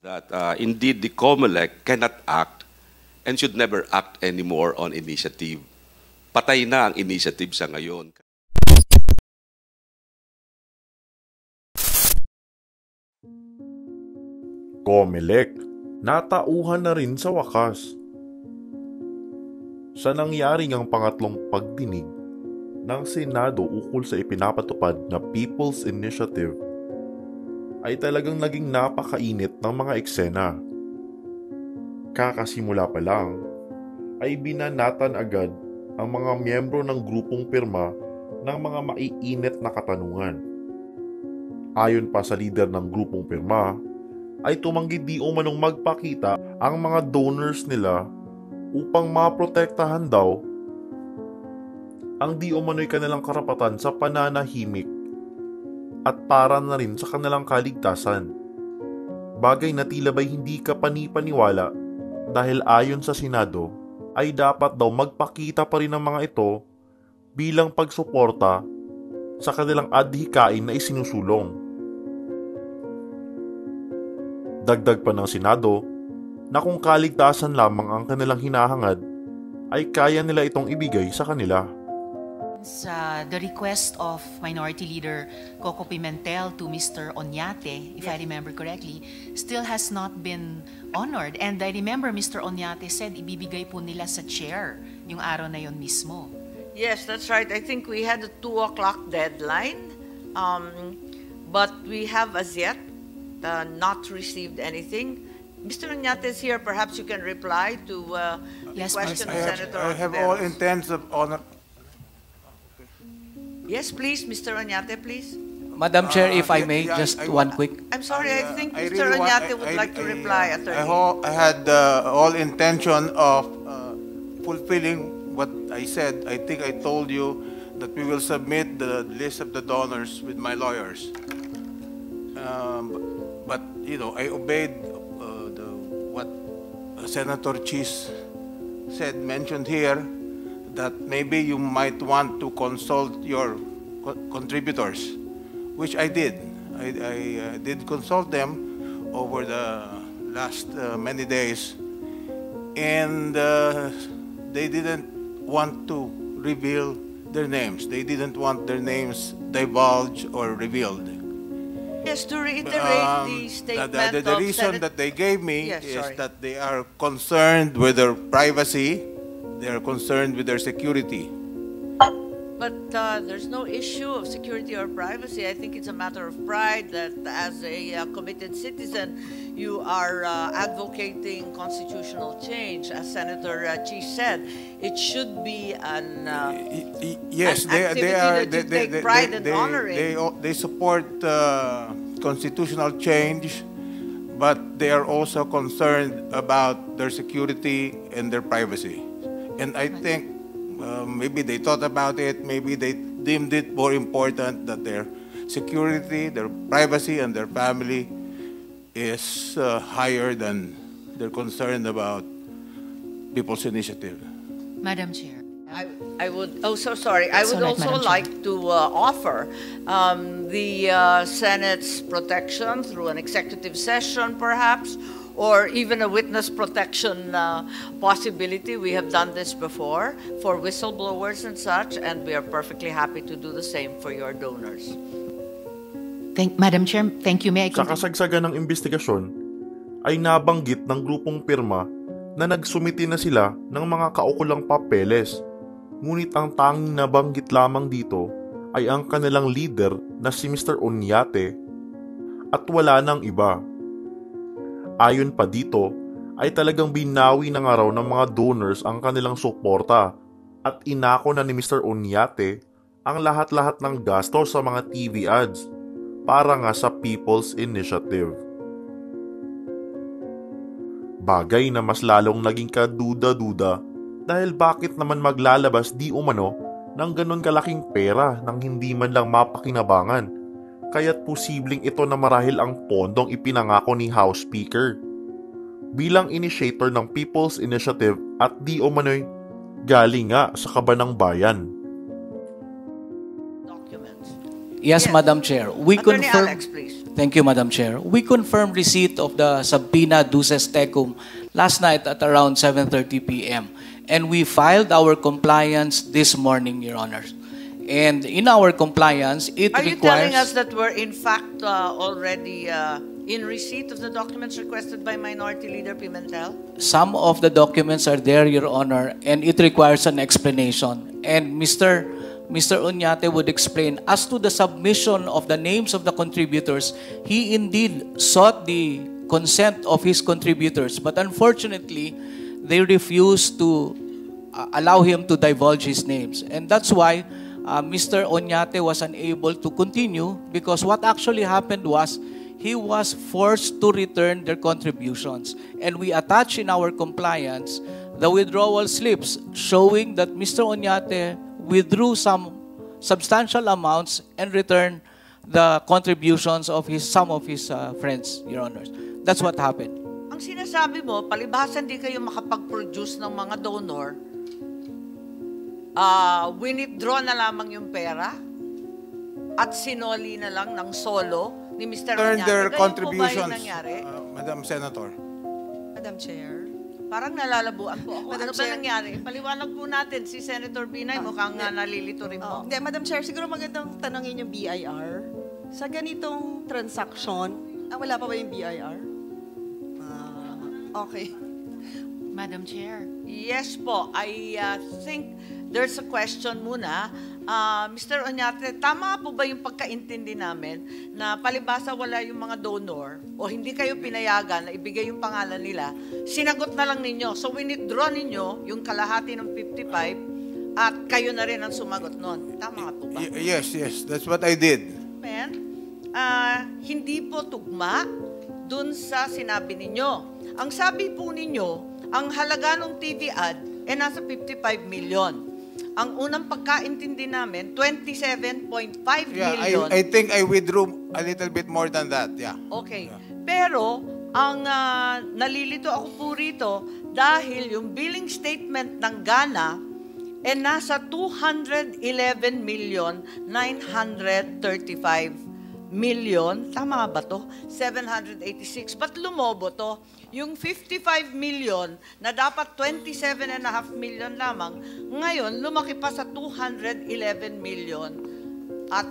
That indeed the COMELEC cannot act and should never act anymore on initiative. Patay na ang initiative sa ngayon. COMELEC, natauhan na rin sa wakas. Sa nangyari ngang pangatlong pagdinig ng Senado ukol sa ipinapatupad na People's Initiative, ay talagang naging napakainit ng mga eksena. Kakasimula pa lang, ay binanatan agad ang mga miyembro ng grupong pirma ng mga maiinit na katanungan. Ayon pa sa leader ng grupong pirma, ay tumanggi di umanong magpakita ang mga donors nila upang maprotektahan daw ang di umano'y kanilang karapatan sa pananahimik at para na rin sa kanilang kaligtasan. Bagay na tila ba'y hindi ka panipaniwala dahil ayon sa Senado ay dapat daw magpakita pa rin ng mga ito bilang pagsuporta sa kanilang adhikain na isinusulong. Dagdag pa ng Senado na kung kaligtasan lamang ang kanilang hinahangad ay kaya nila itong ibigay sa kanila. The request of Minority Leader Coco Pimentel to Mr. Oñate, if I remember correctly, still has not been honored. And I remember Mr. Oñate said ibibigay po nila sa chair yung araw na yon mismo. Yes, that's right. I think we had a 2 o'clock deadline, but we have as yet not received anything. Mr. Oñate is here. Perhaps you can reply to the question of Senator I have all intents of honor. Yes, please, Mr. Oñate, please. Madam Chair, if I may, just one quick. I'm sorry, I think Mr. Oñate would like to reply, Attorney. I had all intention of fulfilling what I said. I think I told you that we will submit the list of the donors with my lawyers. But you know, I obeyed what Senator Chis mentioned here, that maybe you might want to consult your contributors, which I did. I did consult them over the last many days, and they didn't want to reveal their names. They didn't want their names divulged or revealed. Yes, to reiterate the statement the reason that they gave me is sorry. that they are concerned with their privacy, they are concerned with their security. But there's no issue of security or privacy. I think it's a matter of pride that as a committed citizen, you are advocating constitutional change. As Senator Chis said, it should be an yes, an activity that you take pride in honoring. They support constitutional change, but they are also concerned about their security and their privacy. And I think maybe they thought about it, maybe they deemed it more important that their security, their privacy, and their family is higher than their concern about People's Initiative. Madam Chair. I would, oh, so sorry. I would also like to offer the Senate's protection through an executive session, perhaps, or even a witness protection possibility. We have done this before for whistleblowers and such, and we are perfectly happy to do the same for your donors. Madam Chair, thank you. May I Sa kasagsagan ng investigasyon, ay nabanggit ng grupong pirma na nagsumiti na sila ng mga kaukulang papeles. Ngunit ang tanging nabanggit lamang dito ay ang kanilang leader na si Mr. Oñate at wala nang iba. Ayon pa dito, ay talagang binawi na nga raw ng mga donors ang kanilang suporta at inako na ni Mr. Oñate ang lahat-lahat ng gasto sa mga TV ads para nga sa People's Initiative. Bagay na mas lalong naging kaduda-duda dahil bakit naman maglalabas di umano ng ganon kalaking pera nang hindi man lang mapakinabangan, kaya't posibleng ito na marahil ang pondong ipinangako ni House Speaker. Bilang initiator ng People's Initiative at di umano'y galing nga sa kabanang bayan. Documents. Yes, Madam Chair. We Attorney confirm. Alex, please. Thank you, Madam Chair. We confirmed receipt of the subpoena duces tecum last night at around 7:30 p.m. And we filed our compliance this morning, Your Honors. And in our compliance, it Are you requires... telling us that we're in fact already in receipt of the documents requested by Minority Leader Pimentel? Some of the documents are there, Your Honor, and it requires an explanation. And Mr. Oñate would explain, as to the submission of the names of the contributors, he indeed sought the consent of his contributors, but unfortunately, they refused to allow him to divulge his names. And that's why Mr. Oñate was unable to continue, because what actually happened was he was forced to return their contributions. And we attach in our compliance the withdrawal slips showing that Mr. Oñate withdrew some substantial amounts and returned the contributions of some of his friends, Your Honors. That's what happened. Ang sinasabi mo, palibhasa hindi kayo makapag-produce ng mga donor, withdraw na lamang yung pera at sinoli na lang ng solo ni Mr. Turn Oñate. their Ganyan po ba contributions, yung nangyari? Madam Senator. Madam Chair. Parang nalalabuan po ako. Madam Ano ba Chair. nangyari? Paliwanag po natin. Si Senator Binay, mukhang nalilito rin po. Hindi, Madam Chair, siguro magandang tanongin yung BIR. Sa ganitong transaction, wala pa ba yung BIR? Okay. Madam Chair. Yes po. I think there's a question muna. Mr. Oñate, tama po ba yung pagkaintindi namin na palibhasa wala yung mga donor o hindi kayo pinayagan na ibigay yung pangalan nila, sinagot na lang ninyo. So withdraw ninyo yung kalahati ng 55 at kayo na rin ang sumagot nun. Tama nga po ba? Yes. That's what I did. Men, hindi po tugma dun sa sinabi ninyo. Ang sabi po ninyo, ang halaga ng TV ad ay nasa 55 million. Ang unang pagkaintindi namin, 27.5 million. I think I withdrew a little bit more than that. Yeah. Okay. Pero, ang nalilito ako po rito, dahil yung billing statement ng Ghana ay nasa 211,935 million. Tama ba to? 786. Ba't lumobo to? Yung 55 million na dapat 27.5 million lamang, ngayon lumaki pa sa 211 million at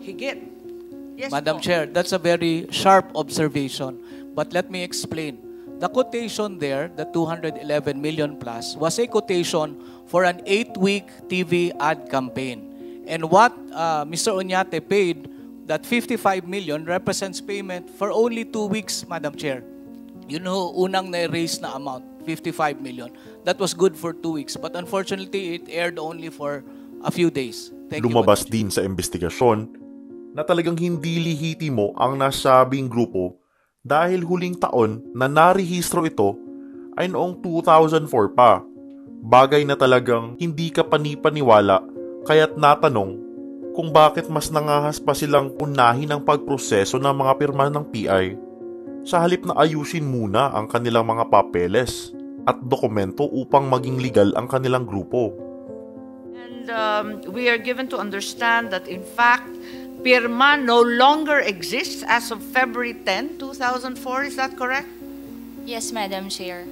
higit. Yes, Madam po. Chair, that's a very sharp observation. But let me explain. The quotation there, the 211 million plus, was a quotation for an 8-week TV ad campaign. And what Mr. Oñate paid, that 55 million represents payment for only 2 weeks, Madam Chair. You know, unang na-raise na amount, 55 million. That was good for 2 weeks. But unfortunately, it aired only for a few days. Thank Lumabas you, din sa investigasyon na talagang hindi lihitimo ang nasabing grupo dahil huling taon na narehistro ito ay noong 2004 pa. Bagay na talagang hindi ka panipaniwala kaya't natanong kung bakit mas nangahas pa silang unahin ang pagproseso ng mga pirma ng PI sa halip na ayusin muna ang kanilang mga papeles at dokumento upang maging legal ang kanilang grupo. And we are given to understand that in fact, PIRMA no longer exists as of February 10, 2004. Is that correct? Yes, Madam Chair.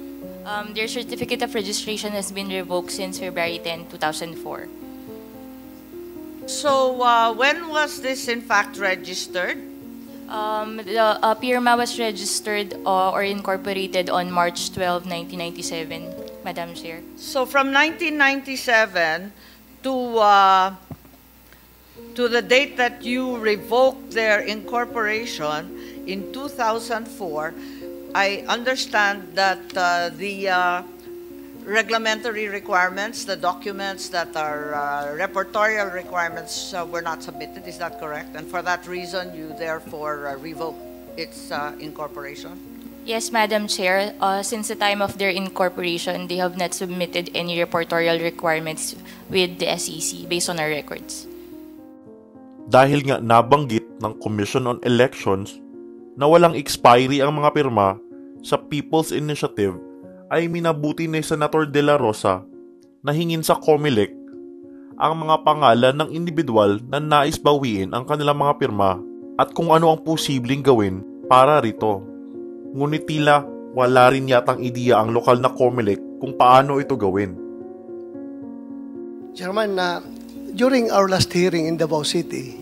Their certificate of registration has been revoked since February 10, 2004. So when was this in fact registered? The PIRMA was registered or incorporated on March 12, 1997, Madam Chair. So from 1997 to the date that you revoked their incorporation in 2004, I understand that the reglementary requirements, the documents that are repertorial requirements were not submitted. Is that correct? And for that reason, you therefore revoked its incorporation? Yes, Madam Chair. Since the time of their incorporation, they have not submitted any reportorial requirements with the SEC based on our records. Dahil nga nabanggit ng Commission on Elections na walang expiry ang mga pirma sa People's Initiative, ay minabuti ni Senator De La Rosa na hingin sa COMELEC ang mga pangalan ng individual na nais bawiin ang kanilang mga pirma at kung ano ang posibleng gawin para rito. Ngunit tila wala rin yatang ideya ang lokal na COMELEC kung paano ito gawin. Chairman, during our last hearing in Davao City,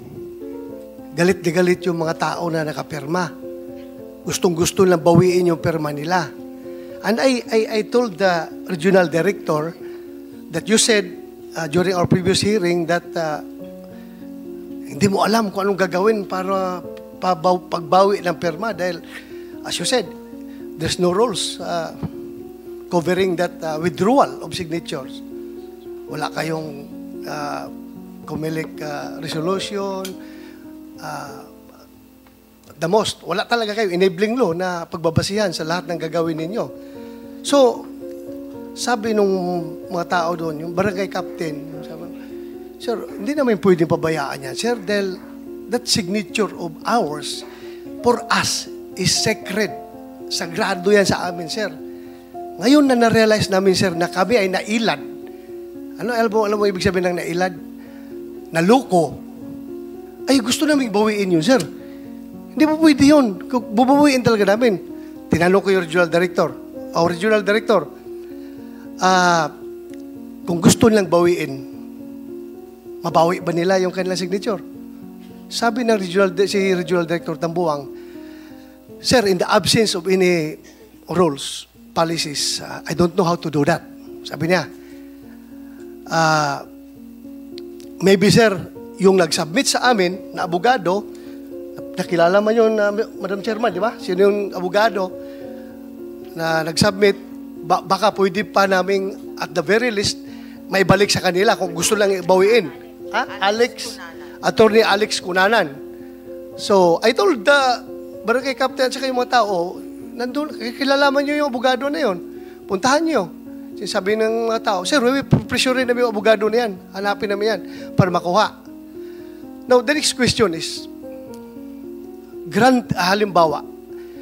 galit na galit yung mga tao na nakapirma. Gustong-gusto lang bawiin yung pirma nila. And I told the regional director that you said during our previous hearing that hindi mo alam kung anong gagawin para pagbawi ng pirma dahil, as you said, there's no rules covering that withdrawal of signatures. Wala kayong COMELEC resolution, the most, wala talaga kayo enabling law na pagbabasihan sa lahat ng gagawin ninyo. So, sabi nung mga tao doon, yung barangay captain, sabi, sir, hindi naman pwedeng pabayaan yan, sir, dahil that signature of ours for us is sacred. Sagrado yan sa amin, sir. Ngayon na na-realize namin, sir, na kami ay nailad. Alam mo ibig sabihin ng nailad? Naluko. Ay, gusto namin bawiin yun, sir. Hindi po pwede yun. Bubawiin talaga namin. Tinanong ko yung regional director. Regional director, kung gusto nilang bawiin, mabawi ba nila yung kanilang signature? Sabi ng regional director Tambuang, sir, in the absence of any rules, policies, I don't know how to do that. Sabi niya, maybe sir, yung nag-submit sa amin na abogado, nakilala man yun, Madam Chairman, di ba? Sino yung abogado na nag-submit, baka pwede pa namin at the very least may balik sa kanila kung gusto lang bawiin. Attorney Alex Cunanan. So, I told the barangay captain at saka yung mga tao, nandun, kilalaman nyo yung abogado na yun. Puntahan nyo. Sabi ng mga tao, sir, pressure namin yung abogado na yan. Hanapin namin yan para makuha. Now, the next question is, halimbawa,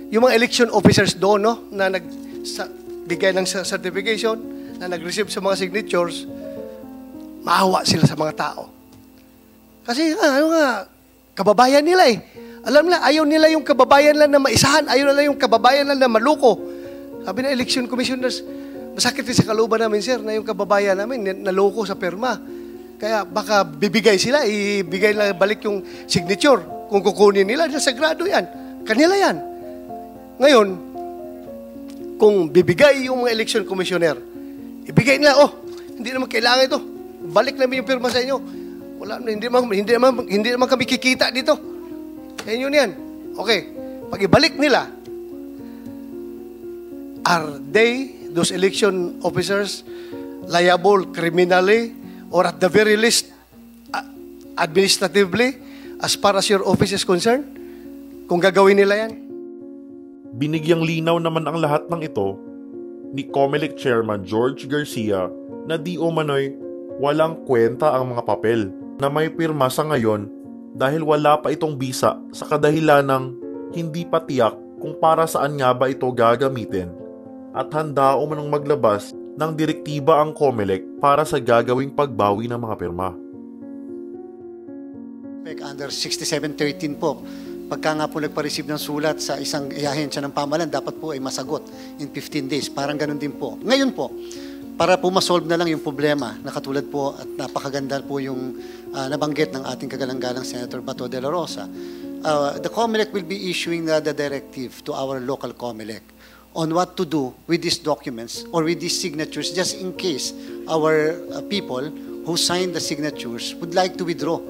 yung mga election officers doon, no, na nagbigay ng certification, na nag-receive sa mga signatures, maawa sila sa mga tao. Kasi, kababayan nila eh. Alam nila, ayaw nila yung kababayan lang na maisahan, ayaw nila yung kababayan lang na maluko. Sabi na election commissioners, masakit din sa kalooban namin, sir, na yung kababayan namin naloko sa perma. Kaya baka bibigay sila, ibigay na balik yung signature. Kung kukunin nila, sagrado yan. Kanila yan. Ngayon, kung bibigay yung mga election commissioner, ibigay nila, hindi naman kailangan ito. Balik namin yung pirma sa inyo. Wala, hindi naman kami kikita dito. Sa inyo niyan. Okay. Pag ibalik nila, are they, those election officers, liable criminally or at the very least administratively as far as your office is concerned? Kung gagawin nila yan? Binigyang linaw naman ang lahat ng ito ni COMELEC Chairman George Garcia na di umano'y walang kwenta ang mga papel na may pirma sa ngayon dahil wala pa itong bisa sa kadahilan ng hindi pa tiyak kung para saan nga ba ito gagamitin at handa umanong maglabas ng direktiba ang COMELEC para sa gagawing pagbawi ng mga pirma. Under 6713 po, pagka nga po nagpa-receive ng sulat sa isang ahensya ng pamahalaan, dapat po ay masagot in 15 days. Parang ganun din po. Ngayon po, para po masolve na lang yung problema na katulad po at napakaganda po yung nabanggit ng ating kagalang-galang Senator Bato de la Rosa, the COMELEC will be issuing the directive to our local COMELEC on what to do with these documents or with these signatures just in case our people who signed the signatures would like to withdraw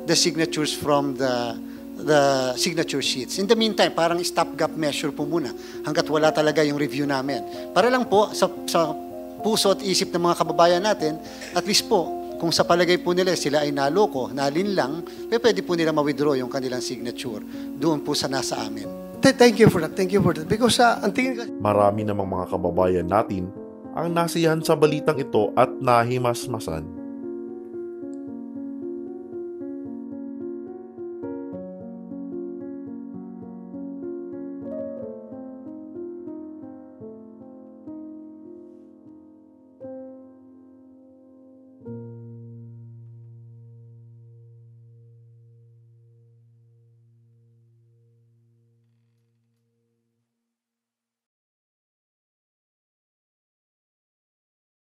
the signatures from the signature sheets. In the meantime, parang stopgap measure po muna hanggat wala talaga yung review namin. Para lang po sa puso at isip ng mga kababayan natin, at least po, kung sa palagay po nila sila ay naloko, nalinlang, pwede po nila ma-withdraw yung kanilang signature doon po sa nasa amin. Thank you for that. Thank you for that. Because ang tingin ko, marami namang mga kababayan natin ang nasiyahan sa balitang ito at nahimasmasan.